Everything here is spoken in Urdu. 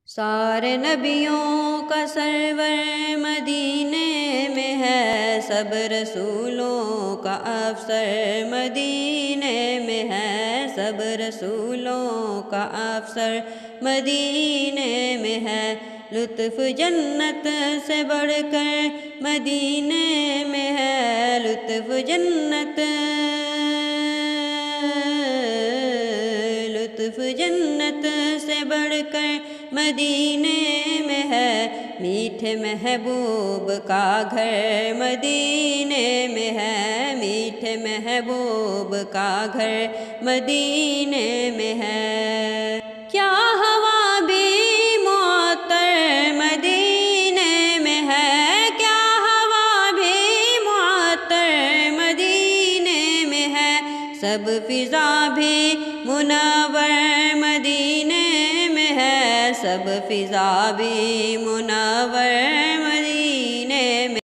سارے نبیوں کا سرور مدینے میں ہے، سب رسولوں کا افسر مدینے میں ہے، سب رسولوں کا افسر مدینے میں ہے۔ لطف جنت سے بڑھ کر مدینے میں ہے، لطف جنت سے بڑھ کر مدینے میں ہے۔ میٹھے محبوب کا گھر مدینے میں ہے، میٹھے محبوب کا گھر مدینے میں ہے۔ کیا ہوا بھی معطر مدینے میں ہے، کیا ہوا بھی معطر مدینے میں ہے، سب فضا بھی منور مدینے میں ہے، سب فضا بھی منور